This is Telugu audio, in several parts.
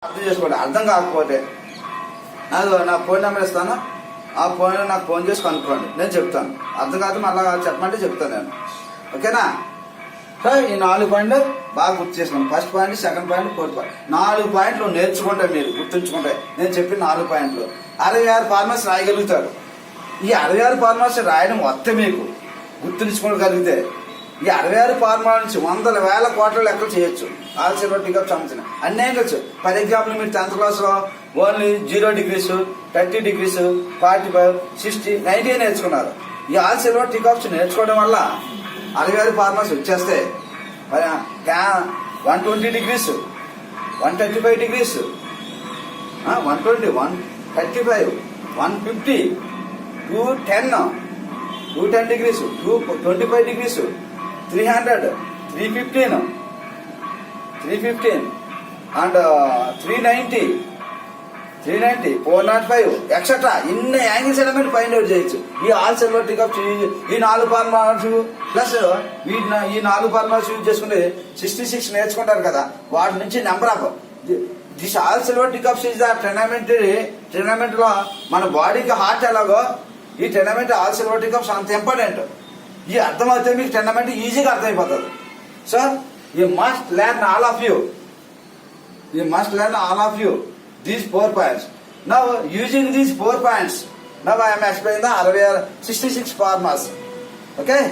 అర్థం చేసుకోండి. అర్థం కాకపోతే నా ఫోన్ నెంబర్ ఇస్తాను, ఆ ఫోన్ నాకు ఫోన్ చేసి కనుక్కోండి, నేను చెప్తాను. అర్థం కాదు మళ్ళీ చెప్పమంటే చెప్తాను నేను. ఓకేనా? సో ఈ 4 పాయింట్లు బాగా గుర్తు చేసుకోండి. First point, second point, fourth point. 4 పాయింట్లు నేర్చుకుంటే మీరు గుర్తుంచుకుంటే నేను చెప్పిన 4 పాయింట్లు 66 ఫార్మాస్ రాయగలుగుతారు. ఈ 66 ఫార్మాస్ రాయడం వస్తే మీకు గుర్తుంచుకోగలిగితే ఈ 66 ఫార్ములా నుంచి 100,000 కోట్ల లెక్కలు చేయొచ్చు. ఆల్ సిల్వర్ టీకప్ సంబంధించిన అన్నీ వేయచ్చు. ఫర్ ఎగ్జాంపుల్ మీరు 10th క్లాస్లో ఓన్లీ 0 degrees, 30 degrees, 45, 60, 90 నేర్చుకున్నారు. ఈ ఆల్ సిల్వర్ టీకప్స్ నేర్చుకోవడం వల్ల 66 ఫార్మాస్ వచ్చేస్తే 120 degrees, 135 degrees, 120, 135, 150, 210 degrees, 225 degrees, 300, 315 and 390, 405 etcetera ఇన్ని యాంగిల్స్ ఎలిమెంట్ ఫైండ్ అవుట్ చేయొచ్చు. ఈ ఆల్ సిల్వర్ టీకప్స్ ఈ 4 ఫార్ములాస్ ప్లస్ ఈ 4 ఫార్ములాస్ యూజ్ చేసుకుంటే 66 నేర్చుకుంటారు కదా, వాటి నుంచి number of this all silver teacups is the trigonometry లో మన బాడీకి హార్ట్ ఎలాగో ఈ ట్రిగ్నోమెట్రీ ఆల్ సిల్వర్ టీకప్స్ అంత ఇంపార్టెంట్. ఈ అర్థమైతే మీకు ట్రిగ్నోమెట్రీ ఈజీగా అర్థమైపోతుంది. So you must learn all of you these 4 points. Now using these 4 points, now I am explaining the 66 formulas. Okay,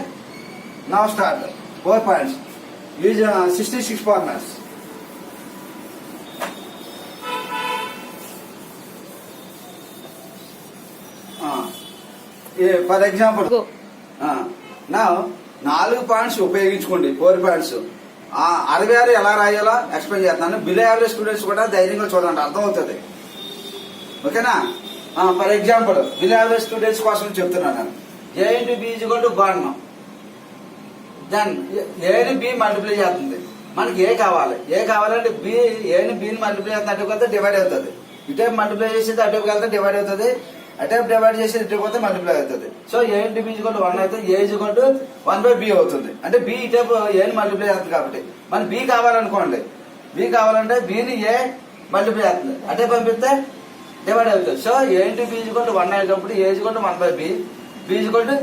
now start 4 points. Use 66 formulas. For example, now 4 points ఉపయోగించుకోండి. 4 పాయింట్స్ 66 ఎలా రాయాలో ఎక్స్ప్లెయిన్ చేస్తున్నాను. బిలో యావరేజ్ స్టూడెంట్స్ కూడా ధైర్యంగా చూడండి, అర్థమవుతుంది. ఓకేనా? For example below average students కోసం చెప్తున్నాను. A into B is equal to 1. Then ఏని బి మల్టిప్లై చేస్తుంది. మనకి ఏ కావాలంటే ఏని బిని మల్టిప్లై చేస్తుంది, అటుకు వెళ్తే డివైడ్ అవుతుంది. ఇటేపు మల్టిప్లై చేసేది అటుకు వెళ్తే డివైడ్ అవుతుంది, అటేపు డివైడ్ చేసేది ఇటుకు పోతే మల్టిప్లై అవుతుంది. So A into B is equal to 1 అయితే ఏ ఈజ్ ఈక్వల్ టు 1/b అవుతుంది. అంటే బి ఇటేపు ఏని మల్టిప్లై చేస్తుంది కాబట్టి మన బి కావాలనుకోండి, బి కావాలంటే బిని ఏ మల్టిప్లై చేస్తుంది, అటే పంపిస్తే డివైడ్ అవుతుంది. So A into B is equal to 1 అయినప్పుడు a is equal to 1/b, b is equal to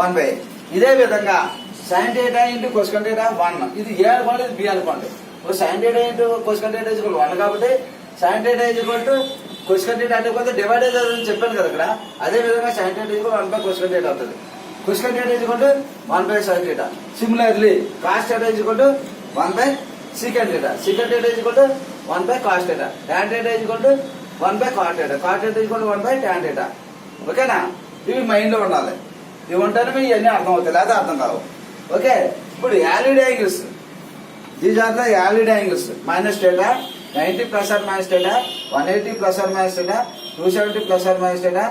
1/a. ఇదే విధంగా sin theta into cosecant theta 1. ఇది ఏ అనుకోండి, ఇది బి అనుకోండి. sin theta into cosecant theta is equal to 1 కాబట్టి sin theta is equal to cosecant theta అంటే కొంత డివైడ్ అవుతుంది చెప్పాను కదా ఇక్కడ. అదే విధంగా sin theta is equal 1/cosecant theta అవుతుంది. cosecant theta is equal to 1/sin theta. Similarly cos theta is equal to 1/secant theta. secant theta is equal to 1/cos theta. tan theta is equal to 1/cot theta. cot theta is equal to 1/tan theta. ఓకేనా? ఇవి మైండ్ లో ఉండాలి. ఇవి ఉంటేనే మీకు ఇవన్నీ అర్థం అవుతాయి, లేదా అర్థం కావు. ఓకే, ఇప్పుడు allied angles, these are the allied angles. Minus theta, 90 ± theta, 180 ± theta, 270 ± theta,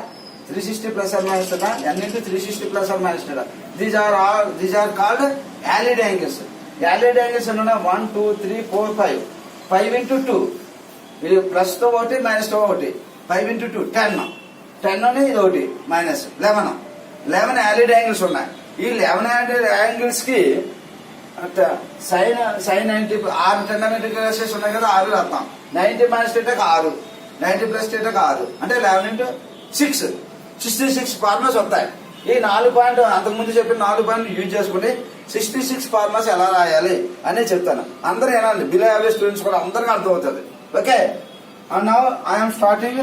360 ± theta, n into 360 ± theta. These are called allied angles. Allied angles అన్న 1 2 3 4 5 5 into 2 ఇది ప్లస్ తో ఒకటి మైనస్ తో ఒకటి, 5 into 2 10 అని ఇది ఒకటి మైనస్ 11 యాలిడ్ యాంగిల్స్ ఉన్నాయి. ఈ 11 యాలిడ్ యాంగిల్స్ కి సైన్ 90 6 ట్రిగ్నోమెట్రిక్ రేషియోస్ ఉన్నాయి కదా, 6 రాస్తాం. 90 - θ 6, 90 + θ 6 అంటే 11 into 6, 66 ఫార్ములాస్ వస్తాయి. ఈ 4 పాయింట్ అంతకుముందు చెప్పిన 4 పాయింట్లు యూజ్ చేసుకుని 66 ఫార్ములాస్ ఎలా రాయాలి అని చెప్తాను. అందరూ ఏనాలి, బిలో యావరేజ్ స్టూడెంట్స్ కూడా అందరికీ అర్థమవుతుంది. Okay, and now I'm starting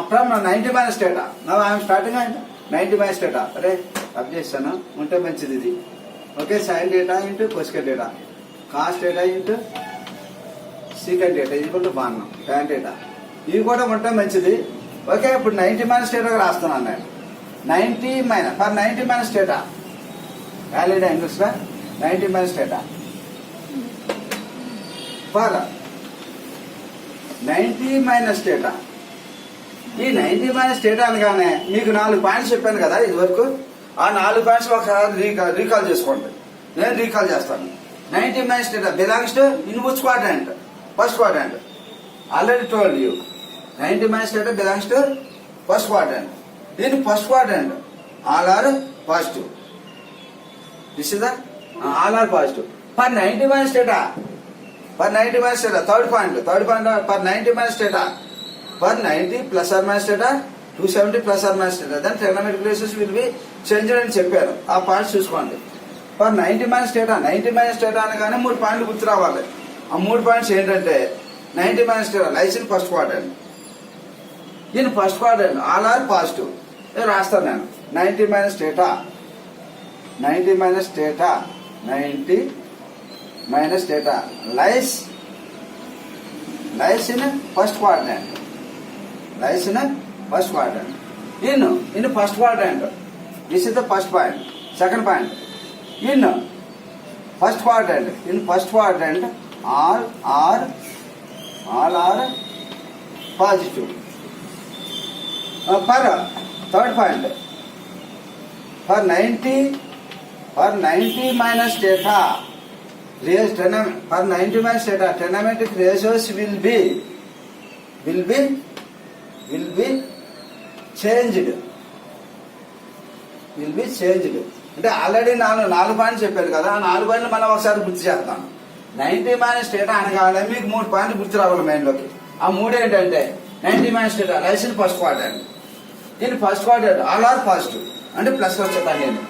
from 90 - θ. Now I'm starting 90 - θ. అరే అప్ చేస్తాను ఉంటే మంచిది ఇది. Okay, sin theta into cosecant theta, cos theta into secant theta is equal to 1, tan theta. ఇవి కూడా ఉంటే మంచిది. ఓకే, ఇప్పుడు 90 - θ రాస్తున్నాను నేను. 90 - θ వ్యాలిడ్ యాంగిల్స్ 90 - θ ఫర్ 90 - θ. ఈ 90 - θ అనగానే మీకు 4 పాయింట్స్ చెప్పాను కదా ఇది వరకు. ఆ 4 పాయింట్స్ ఒకసారి రీకాల్ చేసుకోండి. నేను రీకాల్ చేస్తాను. 90 - θ belongs to in which quadrant? First quadrant. Already told you 90 - θ belongs to first quadrant. In first quadrant all are positive. This is the all are positive. For 90 - θ per 90 minus theta. Third point per 90 minus theta. Per 90 plus or minus theta, 270 plus or minus theta. Then trigonometric ratios will be changed అని చెప్పారు. ఆ పాయింట్స్ చూసుకోండి. Per 90 minus theta, 90 minus theta అనగానే 3 పాయింట్లు గుర్తు రావాలి. ఆ 3 పాయింట్స్ ఏంటంటే 90 minus theta lies in first quadrant. In first quadrant all are positive. రాస్తాను నేను. 90 minus theta, 90 minus theta, 90 minus theta lies in first quadrant. Lies in first quadrant. In first quadrant, this is the first point. Second point, in first quadrant, all are positive. Per third point, per 90 minus theta, per 90 minus theta, trigonometric ratios will be changed. అంటే ఆల్రెడీ 4 పాయింట్లు చెప్పారు కదా. ఆ 4 పాయింట్లు మనం ఒకసారి గుర్తు చేస్తాం. 90 మైనస్ డేటా అనగానే మీకు 3 పాయింట్లు గుర్తు రావాలి మైండ్లోకి. ఆ 3 ఏంటంటే 90 minus theta lies in first quadrant. In first quadrant all are positive అంటే ప్లస్ వచ్చేస్తాను నేను.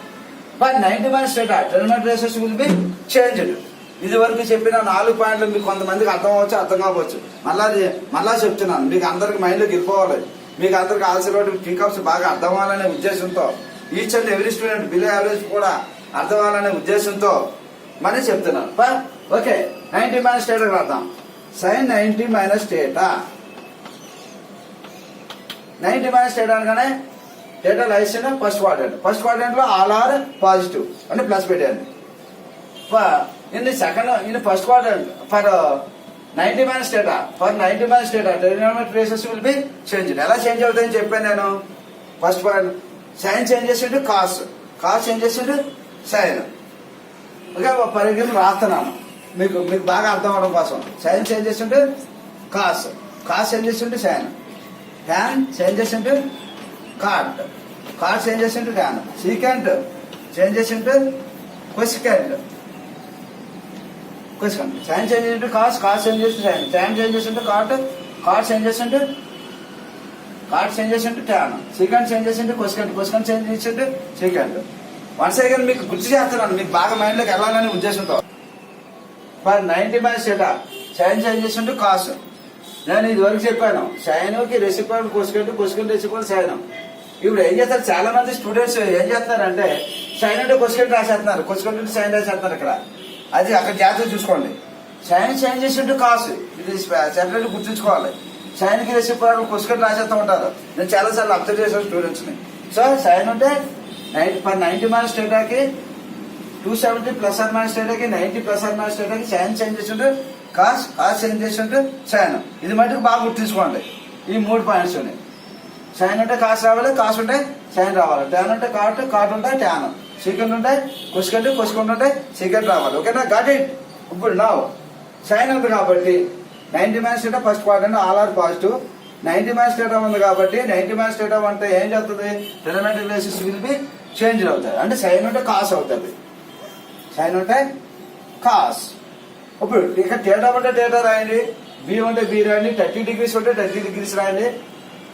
But 90 minus theta trigonometric ratios will be changed. ఇది వరకు చెప్పిన 4 పాయింట్లు మీకు కొంతమందికి అర్థం అవ్వచ్చు, అర్థం కావచ్చు. మళ్ళా చెప్తున్నాను, మీకు అందరికి మైండ్లోకి వెళ్ళిపోవాలి. మీకు అందరికి ఆల్సర్ థింకప్స్ బాగా అర్థం అవ్వాలనే ఉద్దేశంతో, each and every student below average కూడా అర్థం అవ్వాలనే ఉద్దేశంతో మరి చెప్తున్నాను. ఓకే, 90 మైనస్ డేటా రాద్దాం. Sine 90 minus theta, 90 minus theta అనగానే theta lies in first quadrant. First quadrant లో ఆల్ ఆర్ పాజిటివ్ అంటే ప్లస్ పెట్టాను. In first quadrant for 90 minus theta, for 90 minus theta trigonometric ratios will be changed. ఎలా చేంజ్ అవుతాయని చెప్పాను నేను. ఫస్ట్ పాయింట్ సైన్ చేంజ్ చేసిండు కాస్, కాస్ చేంజ్ చేసిండు సైన్. ఓకే, ఫర్ ఎగ్జాంపుల్ రాస్తున్నాను మీకు బాగా అర్థం అవడం కోసం. సైన్ చేంజ్ చేసిండు కాస్, కాస్ చేంజ్ చేసిండు సైన్, ట్యాన్ చేంజ్ చేసిండు కాట్, కాట్ చేంజ్ చేసిండు ట్యాన్, సీకెంట్ చేంజ్ చేసిండు కొసికెంట్, సైన్ చేంజ్ చేసిండు కాస్, కాస్ చేంజ్ చేసిండు సైన్, ట్యాన్ చేంజ్ చేసిండు కాట్, కాట్ చేంజ్ చేసిండు కాట్ చేంజ్ చేసిండు ట్యాన్, సీకెంట్ చేంజ్ చేసిండు కొసికెంట్, కొసికెంట్ చేంజ్ చేసిండు సీకెంట్. వన్స్ అగైన్ మీకు గుర్తు చేస్తున్నాను, మీకు బాగా మైండ్లోకి వెళ్ళాలని ఉద్దేశంతో. For 90 minus theta sine change చేసిండు కాస్. నేను ఇది వరకు చెప్పాను, సైన్కి reciprocal cosecant, cosecant reciprocal sine. ఇప్పుడు ఏం చేస్తారు చాలా మంది స్టూడెంట్స్ ఏం చేస్తున్నారంటే సైన్ అంటే కొసికెంట్ రాసేస్తున్నారు, కొసికెంట్ అంటే సైన్ రాసేస్తున్నారు. ఇక్కడ అది అక్కడ జాగ్రత్తగా చూసుకోండి. సైన్ చేంజ్ చేసిండు కాస్, ఇది సెపరేట్ గుర్తుంచుకోవాలి. సైన్ కి రెసిపల్ కొసికెంట్ రాసేస్తూ ఉంటారు. నేను చాలా సార్లు అబ్జర్వ్ చేశాను స్టూడెంట్స్ ని. సో సైన్ అంటే 90 మైనస్ డేటాకి 270 ప్లస్ ఆర్ మైనస్ డేటాకి 90 ప్లస్ ఆర్ మైనస్ డేటాకి సైన్ చేంజ్ చేసిండు కాస్, కాస్ చేంజ్ చేసిండు సైన్. ఇది మటుకు బాగా గుర్తుంచుకోండి. ఈ 3 పాయింట్స్ ఉన్నాయి. సైన్ ఉంటే కాస్ రావాలి, కాస్ ఉంటే సైన్ రావాలి, ట్యాన్ ఉంటే కాట్, కాట్ ఉంటే ట్యాన్, సీకెంట్ ఉంటే కొసికెంట్, కొసికెంట్ ఉంటే సీకెంట్ రావాలి. ఓకేనా, గాట్ ఇట్. ఇప్పుడు నా సైన్ ఉంది కాబట్టి 90 minus theta first quadrant all are positive. 90 minus theta ఉంది కాబట్టి 90 మైనస్ డేటా అంటే ఏం చేస్తుంది, trigonometric ratios will be change అవుతాయి. అంటే సైన్ ఉంటే కాస్ అవుతుంది, సైన్ ఉంటే కాస్. ఇప్పుడు ఇక డేటా ఉంటే డేటా రాయండి, బి ఉంటే బి రాయండి, 30 డిగ్రీస్ ఉంటే 30 డిగ్రీస్ రాయండి,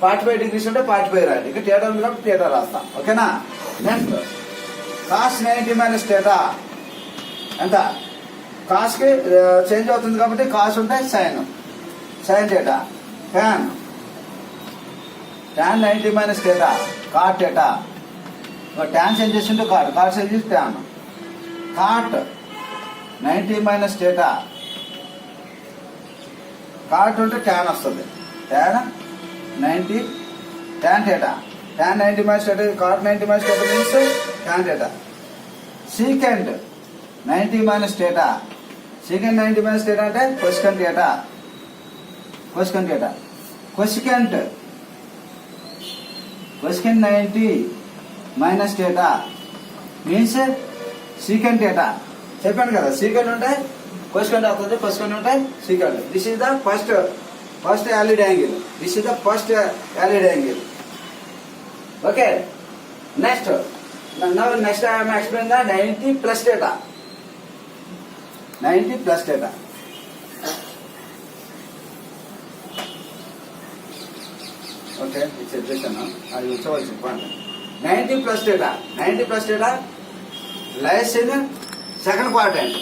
45 డిగ్రీస్ ఉంటే 45 రాయండి. ఇక డేటా ఉంది కాబట్టి డేటా రాస్తాం. ఓకేనా. నెక్స్ట్ కాస్ 90 మైనస్ డేటా ఎంత, కాస్ కి చేంజ్ అవుతుంది కాబట్టి కాస్ ఉంటే sine, sine theta. Tan, tan 90 minus theta cot theta. Tan change చేసింటే కాట్, కాట్ చేంజ్ చేసి tan, cot 90 minus theta, cot ఉంటే ట్యాన్ వస్తుంది, tan 90 tan theta, tan 90 minus theta, cot 90 minus theta means tan theta. Secant 90 minus theta, secant 90 minus theta అంటే cosecant theta, cosecant theta. Cosecant, cosecant 90 minus theta means secant theta. చెప్పాను కదా, సీకెంట్ ఉంటే కొసికెంట్ అవుతుంది, కొసికెంట్ ఉంటే secant. This is the first allied angle, this is the first allied angle. Okay, next I am explaining the 90 plus data, 90 plus data. Okay ఇది చెప్పేసాను, అది వచ్చేవాల్సింది point. 90 plus theta, 90 plus theta lies in second quadrant.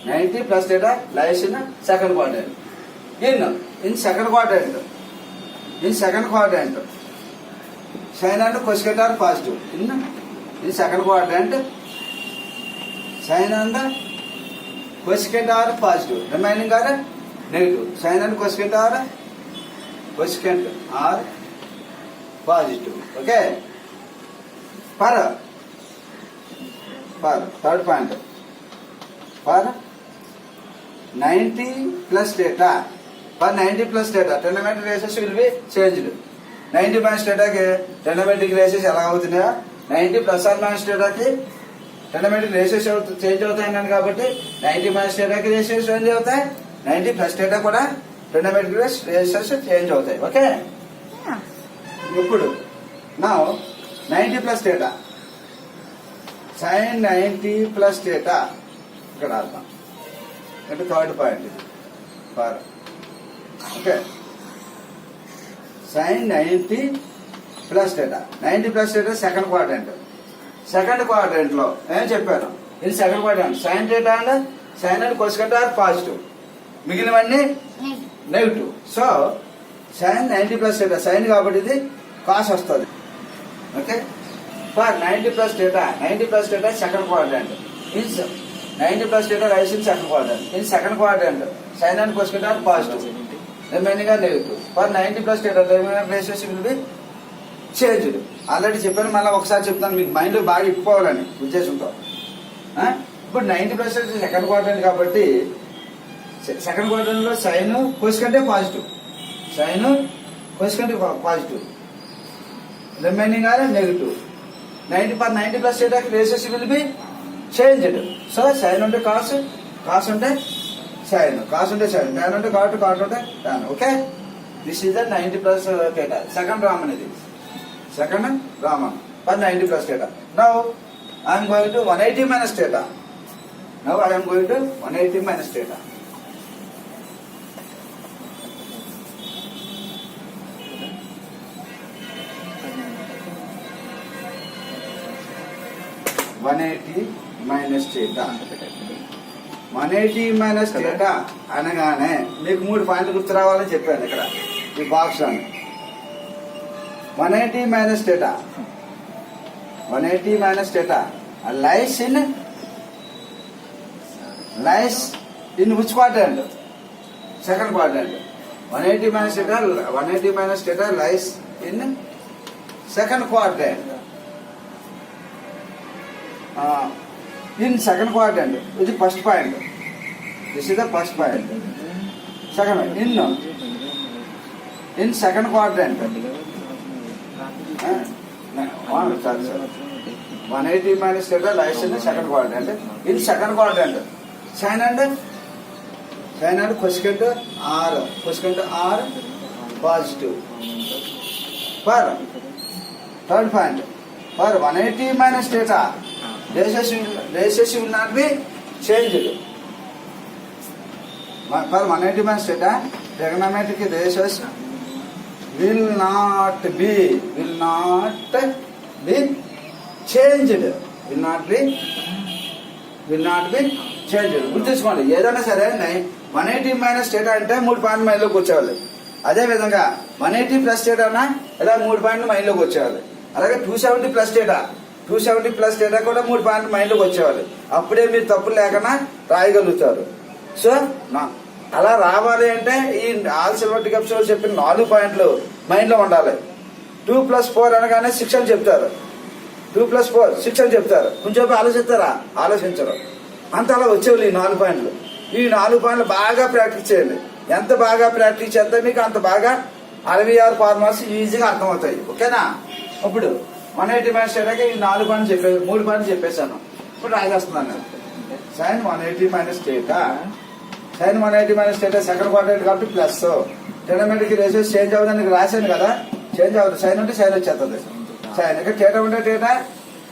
90 plus theta lies in second quadrant. In second quadrant, in second quadrant sine and cosecant are positive. In second quadrant sine and cosecant are positive, remaining are negative. Sine and cosecant are positive. Okay, for third point, for 90 plus theta, for 90 plus theta trigonometric ratios will be changed. 90 minus డేటాకి ట్రిగ్నోమెట్రిక్ రేషియోస్ ఎలా అవుతున్నాయో 90 ప్లస్ ఆర్ మైనస్ డేటాకి ట్రిగ్నోమెట్రిక్ రేషియోస్ చేంజ్ అవుతాయి కాబట్టి 90 మైనస్ డేటాకి రేషియోస్ చేంజ్ అవుతాయి, 90 ప్లస్ డేటా కూడా ట్రిగ్నోమెట్రిక్ రేషియోస్ చేంజ్ అవుతాయి. ఓకే, ఇప్పుడు నా 90 plus theta sine 90 plus theta ఇక్కడ రాద్దాం అంటే third point for. Okay, sine 90 plus theta, 90 plus theta second quadrant. Second quadrant లో నేను చెప్పాను ఇది second quadrant. Sine theta and sine and cosecant are positive, మిగిలినవన్నీ negative. So sine 90 plus theta sine కాబట్టి ఇది కాస్ వస్తుంది. Okay, for 90 plus theta, 90 plus theta second quadrant. In 90 plus theta lies in second quadrant. In second quadrant sine and cosecant are positive, remaining are negative. For 90 plus theta trigonometric ratios will be changed. Already చెప్పాను, మళ్ళీ ఒకసారి చెప్తాను మీకు మైండ్ బాగా ఇప్పుకోవాలని ఉద్దేశంతో. ఇప్పుడు 90 ప్లస్ సెకండ్ క్వాడ్రంట్ కాబట్టి సెకండ్ క్వాడ్రంట్ లో sine cosecant positive, sine cosecant positive, remaining are negative. 90 plus theta ratios will be changed. So sine ఉంటే కాస్, కాస్ ఉంటే సైన్, కాస్ ఉంటే సైన్, ట్యాన్ ఉంటే కాట్, కాట్ ఉంటే tan. Okay, this is the 90 plus theta. Second రామన్ ఇది, సెకండ్ రామన్ for 90 plus theta. Now I'm going to 180 minus theta. Now I'm going to 180 minus data. Minus theta 180 minus theta అనగానే మీకు 3 పాయింట్లు గుర్తు రావాలని చెప్పాను ఇక్కడ ఈ బాక్స్ లో. 180 minus theta, 180 minus theta lies in which quadrant? Second quadrant. 180 minus theta, 180 minus theta lies in second quadrant. In second quadrant, ఇది first point. This is the first point. Second in second quadrant 180 minus theta lies in second quadrant. In second quadrant sine and cosecant are positive. For third point, for 180 minus theta ratios will not be changed. For 180 minus data, trigonometric ratios will not be changed. గుర్తుంచుకోండి, ఏదైనా సరే 180 మైనస్ డేటా అంటే 3 పాయింట్లు మైండ్లోకి వచ్చేవాళ్ళు. అదే విధంగా 180 ప్లస్ డేటా అన్నా ఇలా 3 పాయింట్లు మైండ్లోకి వచ్చేవాళ్ళు. అలాగే 270 ప్లస్ డేటా, 270 ప్లస్ డేటా కూడా 3 పాయింట్లు మైండ్లోకి వచ్చేవాళ్ళు. అప్పుడే మీరు తప్పులు లేకుండా రాయగలుగుతారు. సో అలా రావాలి అంటే ఈ ఆల్ సిల్వర్ కప్స్ చెప్పిన 4 పాయింట్లు మైండ్లో ఉండాలి. 2 + 4 అనగానే 6 అని చెప్తారు, 2 + 4 6 అని చెప్తారు. కొంచెం ఆలోచిస్తారా? ఆలోచించరు. అంత అలా వచ్చేవాళ్ళు ఈ 4 పాయింట్లు. ఈ 4 పాయింట్లు బాగా ప్రాక్టీస్ చేయండి. ఎంత బాగా ప్రాక్టీస్ చేస్తే మీకు అంత బాగా 66 ఫార్ములాస్ ఈజీగా అర్థమవుతాయి. ఓకేనా? ఇప్పుడు 180 మైనస్ డేటాకి ఈ 4 పాయింట్లు చెప్పేసి 3 పాయింట్లు చెప్పేశాను. ఇప్పుడు రాసేస్తున్నాను. Sine 180 minus theta, sine 180 minus theta second quadrant కాబట్టి ప్లస్. ట్రిగోనోమెట్రిక్ రేషియోస్ చేంజ్ అవుతుంది రాశాను కదా, చేంజ్ అవుతుంది. సైన్ ఉంటే సైన్ వచ్చేస్తుంది. సైన్ ఇక్కడ డేటా ఉంటే డేటా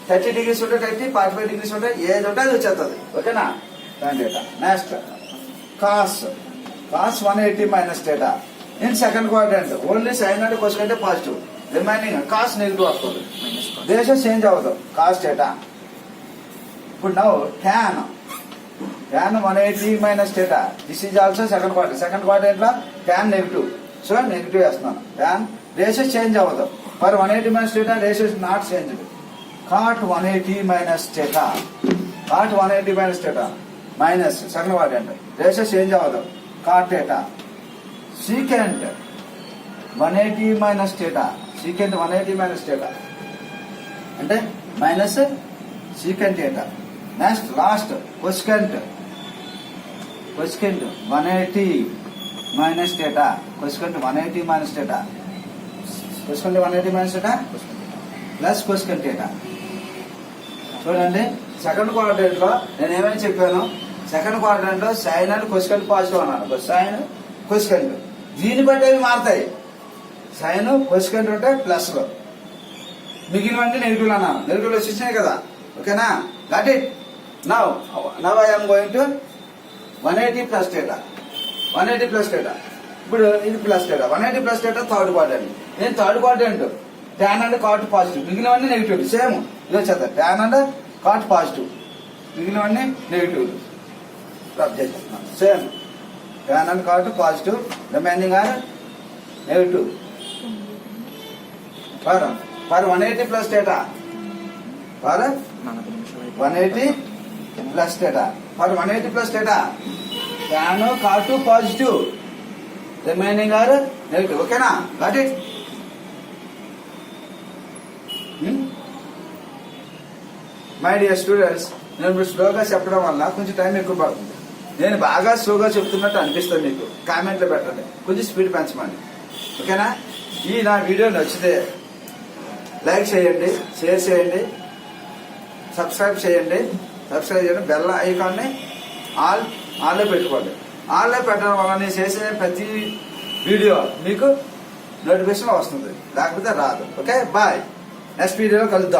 30 డిగ్రీస్ ఉంటే 30, 45 డిగ్రీస్ ఉంటే ఏది ఉంటే అది వచ్చేస్తుంది. ఓకేనా? Sine theta. Next cos 180 minus theta in second quadrant only sine and cosine అంటే పాజిటివ్, రిమైనింగ్ కాస్ట్ నెగిటివ్ వస్తుంది. దేశ చేంజ్ అవ్వదు కాస్ట్ ఏటా. ఇప్పుడు నవ్వు tan 180 minus theta. This is also second quadrant. Second quadrant లో ట్యాన్ నెగిటివ్, సో నెగిటివ్ వేస్తున్నాను. ట్యాన్ రేషియో చేంజ్ అవ్వదు. For 180 minus theta ratio is not change. Cot 180 minus theta, cot 180 minus theta minus second quadrant ratio change అవ్వదు. Cot theta secant 180 minus theta, secant 180 minus theta అంటే minus secant theta. Next last cosecant 180 minus theta, cosecant 180 minus theta, cosecant 180 minus theta plus cosecant theta. చూడండి సెకండ్ క్వాడ్రంట్ లో నేను ఏమని చెప్పాను, సెకండ్ క్వాడ్రంట్ లో సైన్ అండ్ కొస్కెంట్ పాజిటివ్ అన్నాను. సైన్ కొస్కెంట్ దీన్ని బట్టి అవి మారుతాయి. సైన్ కొస్కెంట్ ఉంటే ప్లస్ లో, మిగిలినవన్నీ నెగిటివ్ అన్నాను. నెగిటివ్ వచ్చేసినాయి కదా, ఓకేనా? Got it. Now I'm going to 180 plus theta, 180 plus theta. ఇప్పుడు ఇది plus theta, 180 plus theta third quadrant. నేను third quadrant tan and cot positive, మిగిలినవన్నీ నెగిటివ్. సేమ్ ఇది వచ్చేది ట్యాన్ అండ్ కాట్ పాజిటివ్, మిగిలినవన్నీ నెగిటివ్. రబ్ చేసేస్తున్నాను. Same tan and cot positive, remaining are negative. For 180 plus theta, for 180 plus theta, for 180 plus theta tan cot positive, remaining are negative. ఓకేనా? Got it. My dear students, నేను ఇప్పుడు స్లోగా చెప్పడం వల్ల కొంచెం టైం ఎక్కువ పడుతుంది. నేను బాగా స్లోగా చెప్తున్నట్టు అనిపిస్తుంది మీకు, కామెంట్లో పెట్టండి, కొంచెం స్పీడ్ పెంచమండి. ఓకేనా? ఈ నా వీడియో నచ్చితే లైక్ చేయండి, షేర్ చేయండి, సబ్స్క్రైబ్ చేయండి. బెల్ ఐకాన్ని ఆల్లో పెట్టుకోండి. ఆల్లో పెట్టడం వల్ల నేను చేసే ప్రతి వీడియో మీకు నోటిఫికేషన్ వస్తుంది, లేకపోతే రాదు. Okay, bye. నెక్స్ట్ వీడియోలో కలుద్దాం.